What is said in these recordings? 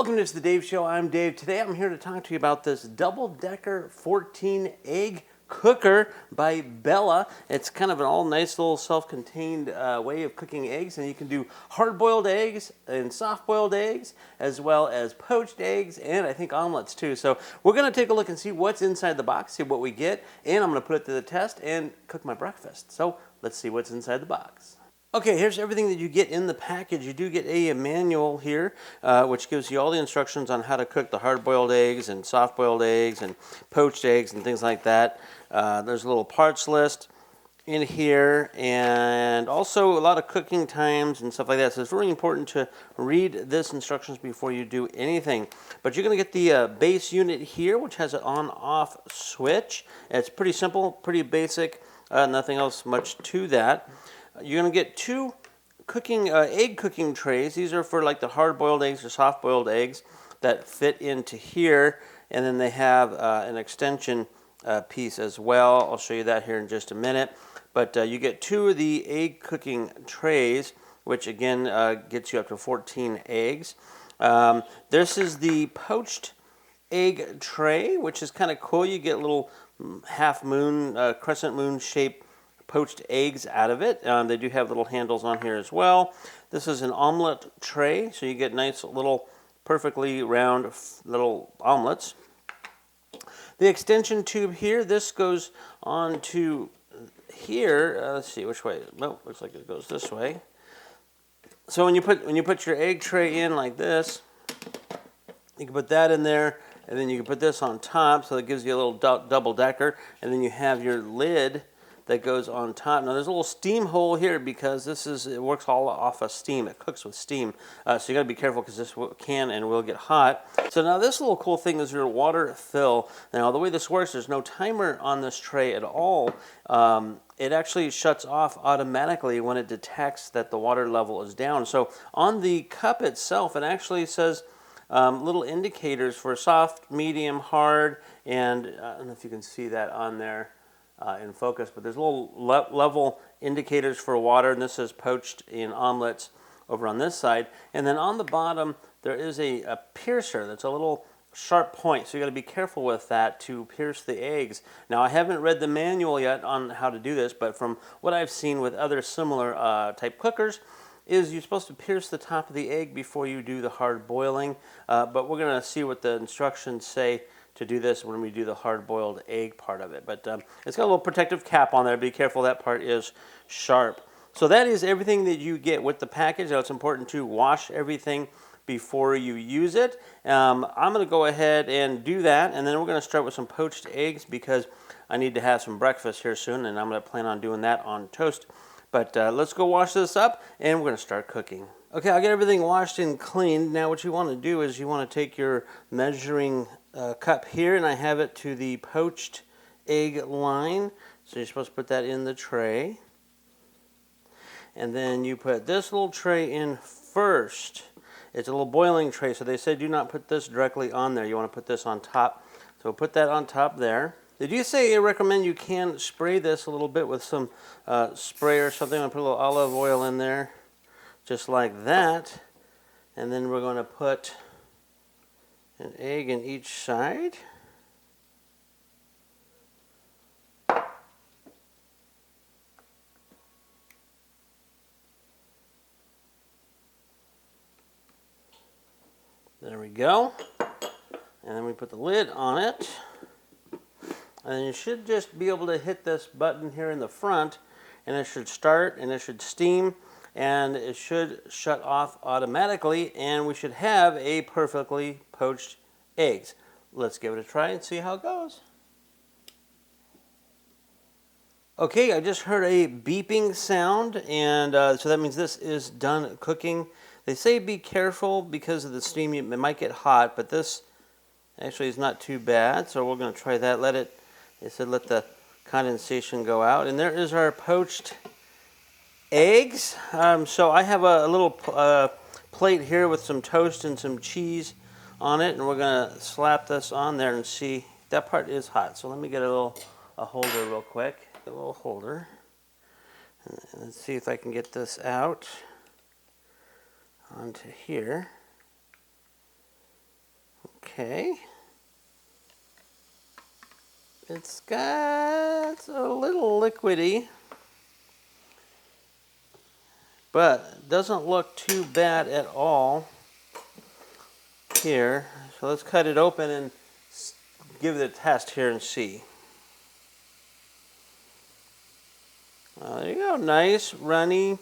Welcome to the Dave Show. I'm Dave. Today I'm here to talk to you about this double-decker 14 egg cooker by Bella. It's kind of an all nice little self-contained way of cooking eggs, and you can do hard-boiled eggs and soft-boiled eggs, as well as poached eggs, and I think omelets too. So we're going to take a look and see what's inside the box, see what we get, and I'm going to put it to the test and cook my breakfast. So let's see what's inside the box. Okay, here's everything that you get in the package. You do get a manual here, which gives you all the instructions on how to cook the hard-boiled eggs and soft-boiled eggs and poached eggs and things like that. There's a little parts list in here, and also a lot of cooking times and stuff like that. So it's really important to read this instructions before you do anything. But you're going to get the base unit here, which has an on-off switch. It's pretty simple, pretty basic, nothing else much to that. You're going to get two egg cooking trays. These are for like the hard-boiled eggs or soft-boiled eggs that fit into here. And then they have an extension piece as well. I'll show you that here in just a minute. But you get two of the egg cooking trays, which again gets you up to 14 eggs. This is the poached egg tray, which is kind of cool. You get little half moon, crescent moon shaped poached eggs out of it. They do have little handles on here as well. This is an omelet tray, so you get nice little perfectly round little omelets. The extension tube here, this goes on to here. Let's see which way. No, looks like it goes this way. So when you put your egg tray in like this, you can put that in there, and then you can put this on top, so it gives you a little double decker, and then you have your lid that goes on top. Now there's a little steam hole here because it works all off of steam. It cooks with steam. So you gotta be careful because this can and will get hot. So now this little cool thing is your water fill. Now the way this works, there's no timer on this tray at all. It actually shuts off automatically when it detects that the water level is down. So on the cup itself, it actually says little indicators for soft, medium, hard, and I don't know if you can see that on there in focus, but there's little level indicators for water, and this is poached in omelets over on this side. And then on the bottom, there is a piercer that's a little sharp point, so you got to be careful with that to pierce the eggs. Now, I haven't read the manual yet on how to do this, but from what I've seen with other similar type cookers, is you're supposed to pierce the top of the egg before you do the hard boiling, but we're going to see what the instructions say to do this when we do the hard-boiled egg part of it. But it's got a little protective cap on there. Be careful, that part is sharp. So that is everything that you get with the package. Now it's important to wash everything before you use it. I'm going to go ahead and do that, and then we're going to start with some poached eggs because I need to have some breakfast here soon, and I'm going to plan on doing that on toast. But let's go wash this up, and we're going to start cooking. Okay, I'll get everything washed and cleaned. Now what you want to do is you want to take your measuring cup here, and I have it to the poached egg line. So you're supposed to put that in the tray. And then you put this little tray in first. It's a little boiling tray, so they say do not put this directly on there. You want to put this on top. So put that on top there. They do say I recommend you can spray this a little bit with some spray or something. I'm going to put a little olive oil in there, just like that. And then we're going to put an egg in each side. There we go. And then we put the lid on it. And you should just be able to hit this button here in the front, and it should start, and it should steam, and it should shut off automatically, and we should have a perfectly poached eggs. Let's give it a try and see how it goes. Okay, I just heard a beeping sound, and so that means this is done cooking. They say be careful because of the steam, it might get hot, but this actually is not too bad, so we're going to try that. They said let the condensation go out, and there is our poached eggs. So I have a little plate here with some toast and some cheese on it, and we're going to slap this on there and see. That part is hot, so let me get a holder real quick. A little holder. Let's see if I can get this out onto here. Okay. It's got a little liquidy, but it doesn't look too bad at all here. So let's cut it open and give it a test here and see. There you go, nice, runny.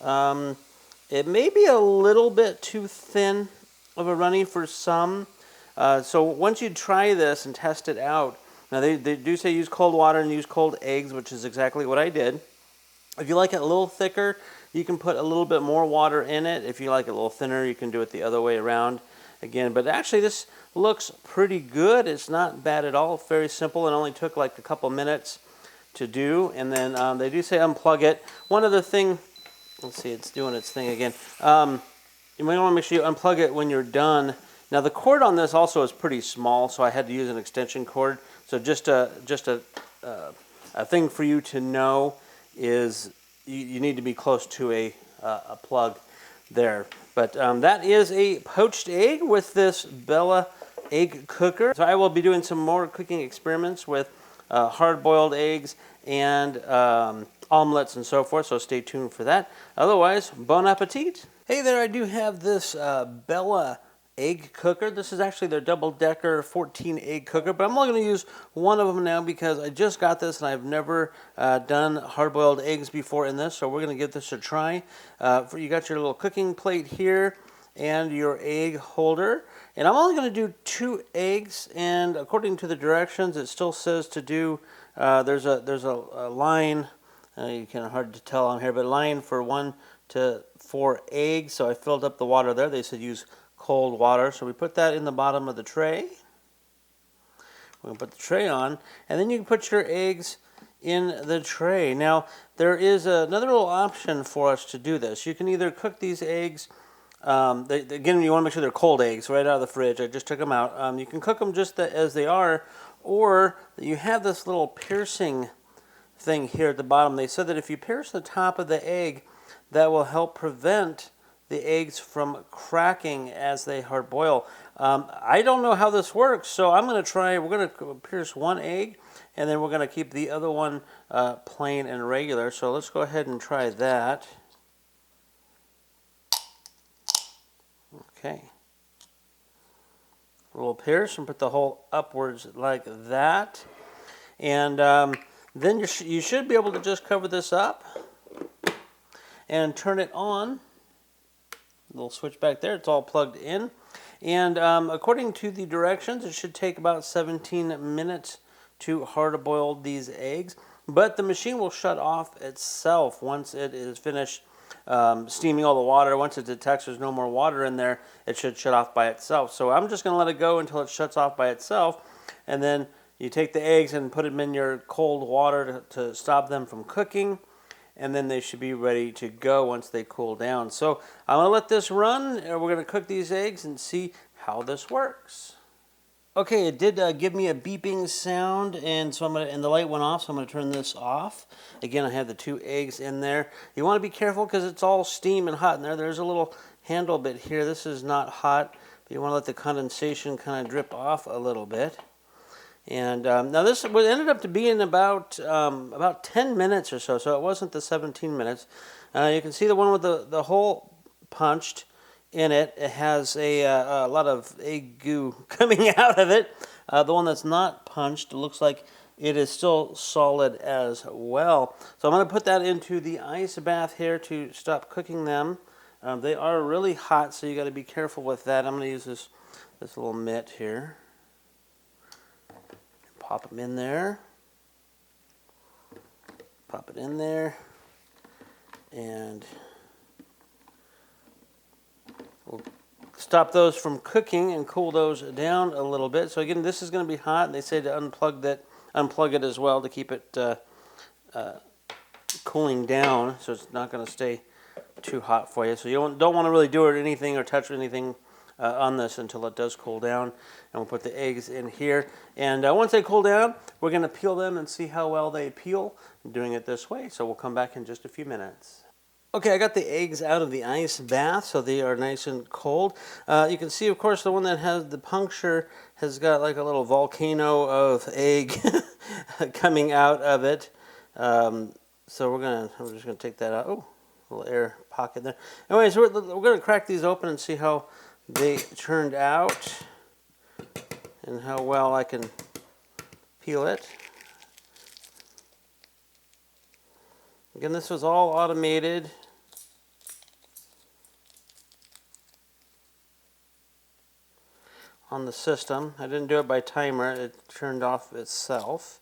It may be a little bit too thin of a runny for some. So once you try this and test it out, now they do say use cold water and use cold eggs, which is exactly what I did. If you like it a little thicker, you can put a little bit more water in it. If you like it a little thinner, you can do it the other way around again. But actually this looks pretty good. It's not bad at all. It's very simple. It only took like a couple minutes to do. And then they do say unplug it. One other thing, let's see, it's doing its thing again. You might want to make sure you unplug it when you're done. Now the cord on this also is pretty small, so I had to use an extension cord. So just a thing for you to know is you need to be close to a plug there. But that is a poached egg with this Bella egg cooker. So I will be doing some more cooking experiments with hard-boiled eggs and omelets and so forth, so stay tuned for that. Otherwise, bon appetit. Hey there, I do have this Bella egg cooker. This is actually their double-decker 14 egg cooker, but I'm only going to use one of them now because I just got this and I've never done hard-boiled eggs before in this, so we're going to give this a try. You got your little cooking plate here and your egg holder, and I'm only going to do 2 eggs, and according to the directions it still says to do, there's a line, you can hard to tell on here, but a line for 1 to 4 eggs, so I filled up the water there. They said use cold water, so we put that in the bottom of the tray. We're going to put the tray on, and then you can put your eggs in the tray. Now, there is another little option for us to do this. You can either cook these eggs, again, you want to make sure they're cold eggs right out of the fridge. I just took them out. You can cook them just as they are, or you have this little piercing thing here at the bottom. They said that if you pierce the top of the egg, that will help prevent the eggs from cracking as they hard boil. I don't know how this works, so I'm going to try. We're going to pierce 1 egg, and then we're going to keep the other one plain and regular. So let's go ahead and try that. Okay. A little pierce and put the hole upwards like that. And then you should be able to just cover this up and turn it on. Little switch back there, it's all plugged in. And according to the directions, it should take about 17 minutes to hard boil these eggs. But the machine will shut off itself once it is finished steaming all the water. Once it detects there's no more water in there, it should shut off by itself. So I'm just going to let it go until it shuts off by itself. And then you take the eggs and put them in your cold water to stop them from cooking. And then they should be ready to go once they cool down. So I'm going to let this run, and we're going to cook these eggs and see how this works. Okay, it did give me a beeping sound, and so and the light went off, so I'm going to turn this off. Again, I have the 2 eggs in there. You want to be careful because it's all steam and hot in there. There's a little handle bit here. This is not hot, but you want to let the condensation kind of drip off a little bit. And now this ended up to be in about 10 minutes or so it wasn't the 17 minutes. You can see the one with the hole punched in it. It has a lot of egg goo coming out of it. The one that's not punched looks like it is still solid as well. So I'm going to put that into the ice bath here to stop cooking them. They are really hot, so you got to be careful with that. I'm going to use this little mitt here. Pop them in there. Pop it in there. And we'll stop those from cooking and cool those down a little bit. So again, this is going to be hot. And they say to unplug it as well to keep it cooling down, so it's not going to stay too hot for you. So you don't want to really do anything or touch anything on this until it does cool down. And we'll put the eggs in here. And once they cool down, we're going to peel them and see how well they peel. I'm doing it this way, so we'll come back in just a few minutes. Okay, I got the eggs out of the ice bath, so they are nice and cold. You can see, of course, the one that has the puncture has got like a little volcano of egg coming out of it. So we're just gonna take that out. Oh, little air pocket there. Anyways, we're gonna crack these open and see how they turned out and how well I can peel it. Again, this was all automated. On the system. I didn't do it by timer. It turned off itself.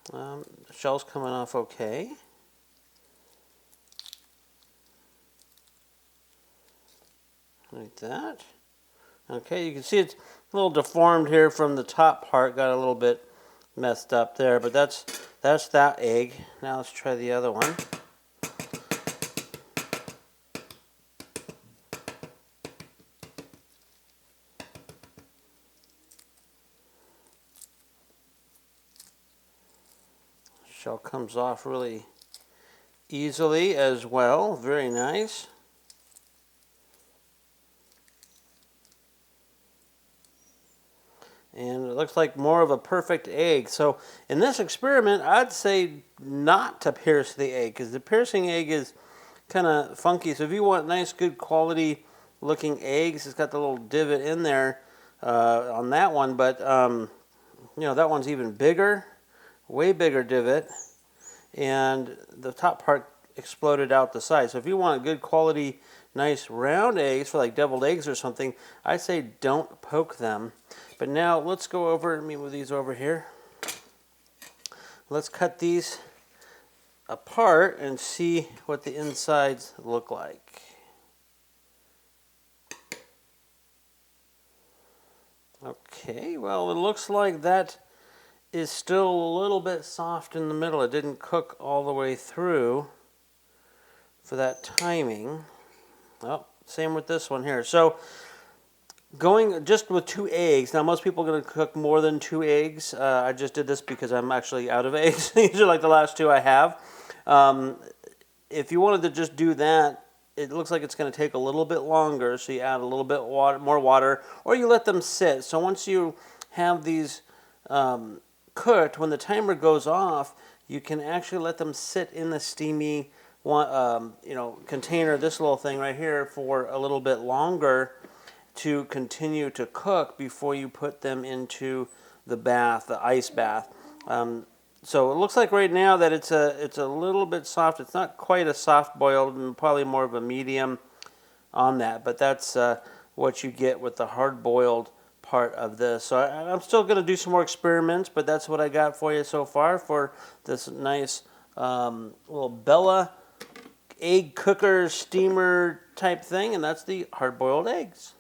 The shell's coming off okay. Like that. Okay, you can see it's a little deformed here from the top part. Got a little bit messed up there, but that's that egg. Now let's try the other one. Shell comes off really easily as well. Very nice. And it looks like more of a perfect egg. So in this experiment, I'd say not to pierce the egg because the piercing egg is kind of funky. So if you want nice, good quality looking eggs, it's got the little divot in there on that one. But you know, that one's even bigger, way bigger divot, and the top part exploded out the side. So if you want a good quality, nice round eggs for like deviled eggs or something, I say don't poke them. But now let's go over, let me move these over here. Let's cut these apart and see what the insides look like. Okay, well, it looks like that is still a little bit soft in the middle. It didn't cook all the way through for that timing. Oh, same with this one here. So going just with 2 eggs. Now, most people are going to cook more than 2 eggs. I just did this because I'm actually out of eggs. These are like the last 2 I have. If you wanted to just do that, it looks like it's going to take a little bit longer. So you add a little bit more water, or you let them sit. So once you have these cooked, when the timer goes off, you can actually let them sit in the steamy container, this little thing right here, for a little bit longer to continue to cook before you put them into the bath, the ice bath. So it looks like right now that it's a little bit soft. It's not quite a soft boiled, probably more of a medium on that, but that's what you get with the hard boiled part of this. So I'm still going to do some more experiments, but that's what I got for you so far for this nice little Bella egg cooker steamer type thing, and that's the hard boiled eggs.